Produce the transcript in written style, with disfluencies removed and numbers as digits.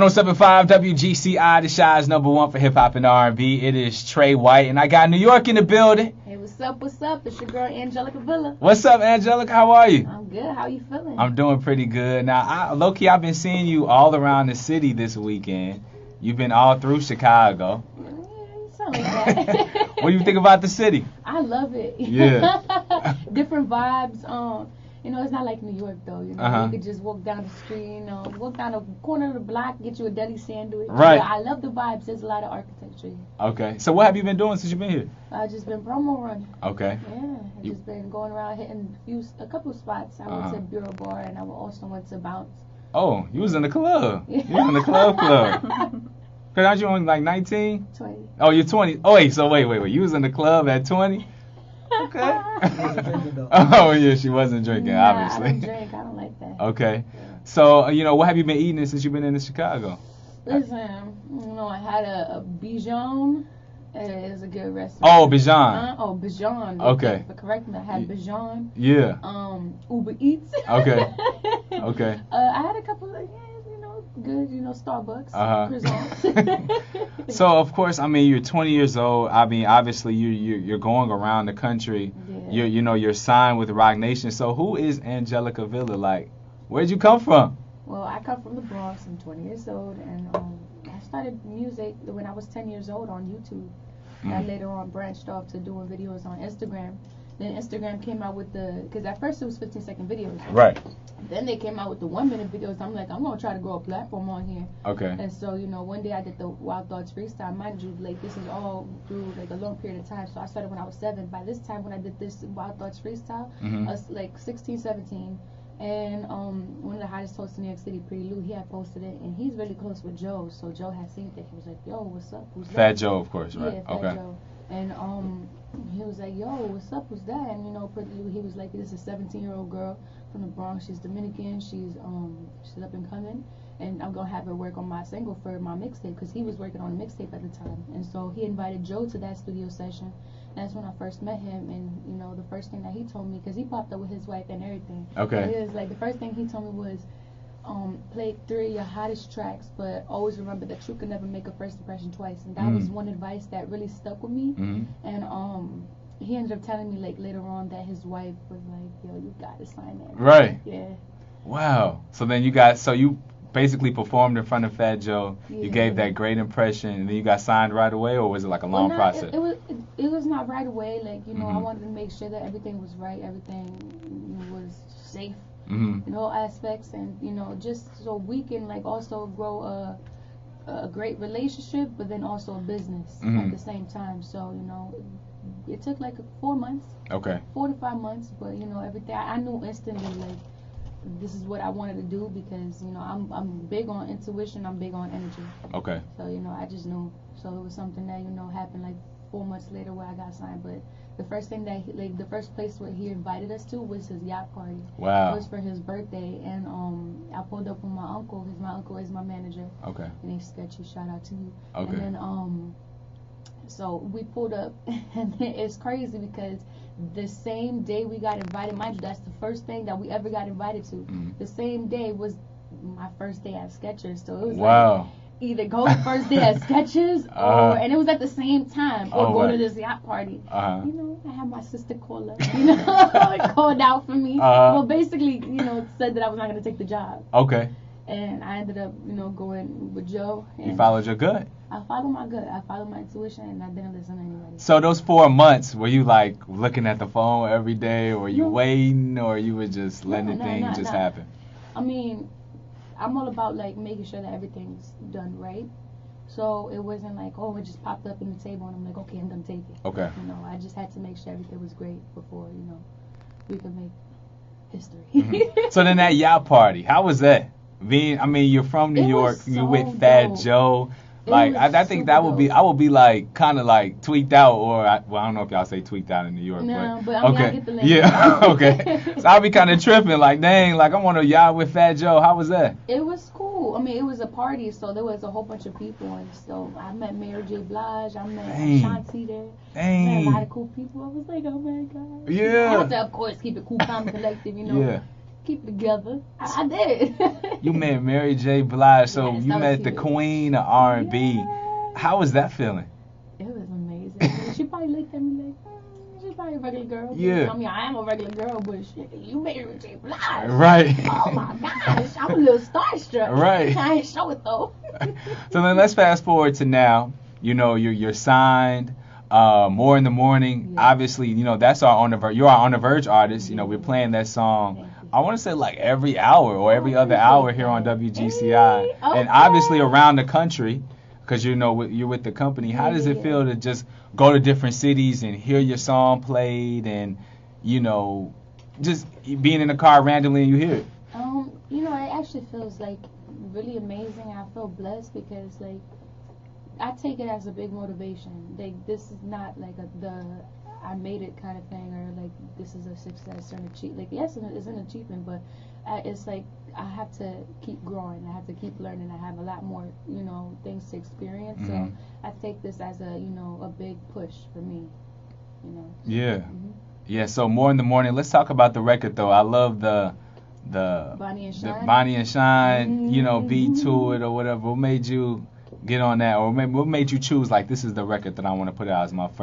107.5 WGCI, the Shy's #1 for hip hop and R&B. It is Trey White, and I got New York in the building. Hey, what's up? What's up? It's your girl Angelica Vila. What's up, Angelica? How are you? I'm good. How you feeling? I'm doing pretty good. Now, low-key, I've been seeing you all around the city this weekend. You've been all through Chicago. Yeah, you sound like that. What do you think about the city? I love it. Yeah. Different vibes. It's not like New York though. You could just walk down the street, walk down the corner of the block, get you a deli sandwich. Right. Yeah, I love the vibes. There's a lot of architecture here. Okay. So what have you been doing since you've been here? I've just been promo running. Okay. Yeah. I've just been going around hitting a couple of spots. I went to Bureau Bar and I also went to Bounce. Oh, you was in the club. You was in the club. Cause aren't you only like 19? 20. Oh, you're 20. Oh wait, so wait. You was in the club at 20? Okay. Oh yeah, she wasn't drinking, obviously. I don't drink. I don't like that. Okay. Yeah. So, what have you been eating since you've been in Chicago? Listen, I had a Bijan. It is a good restaurant. Oh, Bijan. Bijan. Okay. Correct me. I had Bijan. Yeah. Uber Eats. Okay. Okay. I had a couple of good, Starbucks. Croissants. So of course, you're 20 years old. Obviously you're going around the country. Yeah. You're signed with Roc Nation. So who is Angelica Vila? Like, where'd you come from? Well, I come from the Bronx. I'm 20 years old, and I started music when I was 10 years old on YouTube. And I later on branched off to doing videos on Instagram. Then Instagram came out with because at first it was 15-second videos. Right. Then they came out with the 1-minute videos. I'm like, I'm going to try to grow a platform on here. Okay. And so, one day I did the Wild Thoughts freestyle. Mind you, this is all through, a long period of time. So I started when I was 7. By this time, when I did this Wild Thoughts freestyle, I was 16, 17. And one of the hottest hosts in New York City, Pretty Lou, he had posted it. And he's really close with Joe. So Joe had seen it. He was like, yo, what's up? Who's that? Fat Joe, of course, right? Yeah, Fat Joe. And he was like, yo, what's up? Who's that? And Pretty Lou, he was like, this is a 17-year-old girl from the Bronx. She's Dominican. She's up and coming, and I'm gonna have her work on my single for my mixtape because he was working on a mixtape at the time. And so he invited Joe to that studio session. That's when I first met him, and the first thing that he told me, because he popped up with his wife and everything. Okay. And he was like, the first thing he told me was, play 3 of your hottest tracks, but always remember that you can never make a first impression twice. And that was one advice that really stuck with me. And he ended up telling me later on that his wife was like, yo, you gotta sign that. Right. Yeah. Wow. So then you basically performed in front of Fat Joe. Yeah. You gave that great impression, and then you got signed right away, or was it like a long process? It was not right away. I wanted to make sure that everything was right, everything was safe in all aspects, and just so we can also grow a great relationship, but then also a business at the same time. So it took 4 months. Okay. 4 to 5 months, but everything I knew instantly this is what I wanted to do because I'm big on intuition. I'm big on energy. Okay. So I just knew. So it was something that happened 4 months later where I got signed. But the first thing that the first place where he invited us to was his yacht party. Wow. It was for his birthday, and I pulled up with my uncle because my uncle is my manager. Okay. And he's sketchy. Shout out to you. Okay. And then so we pulled up, and it's crazy because the same day we got invited, mind you, that's the first thing that we ever got invited to. The same day was my first day at Skechers, so it was either go the first day at Skechers, and it was at the same time, or go to this yacht party. I had my sister call up, called out for me. Well, basically, said that I was not going to take the job. Okay. And I ended up, going with Joe. And you followed your gut. I followed my gut. I followed my intuition, and I didn't listen to anybody. So those 4 months, were you looking at the phone every day, or were you waiting, or you were just letting things just happen? I'm all about making sure that everything's done right. So it wasn't it just popped up in the table, and I'm like, okay, I'm gonna take it. Okay. I just had to make sure everything was great before we could make history. So then that yacht party, how was that? You're from New York. You're with Fat Joe. I think that would be, I would be kind of tweaked out, or I don't know if y'all say tweaked out in New York. No, but okay. I get the link. Yeah, okay. So I'll be kind of tripping, dang, I'm on a yacht with Fat Joe. How was that? It was cool. It was a party, so there was a whole bunch of people, and so I met Mary J. Blige, I met Shanti there. Dang. I met a lot of cool people. I was like, oh my God. Yeah. I have to, of course, keep it cool, calm, and collective, Yeah. keep it together. I did. You met Mary J. Blige, so Yes, you met the queen of R&B. Yes. How was that feeling? It was amazing. She probably looked at me like, she's probably a regular girl. Yeah. I mean, I am a regular girl, but shit, you made Mary J. Blige. Right. Oh my gosh, I'm a little starstruck. Right. I ain't show it though. So then let's fast forward to now. You know, you're signed. More in the Morning. Yeah. Obviously, you know that's our on the Verge. You're our on the Verge artist. You know, we're playing that song. I want to say like every hour or every other hour here on WGCI, Okay. and obviously around the country, because you know you're with the company. How does it feel to just go to different cities and hear your song played, and you know, just being in the car randomly and you hear it? You know, it actually feels like really amazing. I feel blessed because like I take it as a big motivation. Like this is not like the I made it kind of thing, or like this is a success or an achievement. Like yes, it's an achievement, but it's like I have to keep growing. I have to keep learning. I have a lot more, you know, things to experience. Mm-hmm. So I take this as a, you know, a big push for me. You know. Yeah. Mm-hmm. Yeah. So More in the Morning. Let's talk about the record though. I love the Bonnie and Shine. the Bonnie and Shine, Mm-hmm. you know, beat to it or whatever. What made you get on that, or maybe what made you choose like this is the record that I want to put out as my first?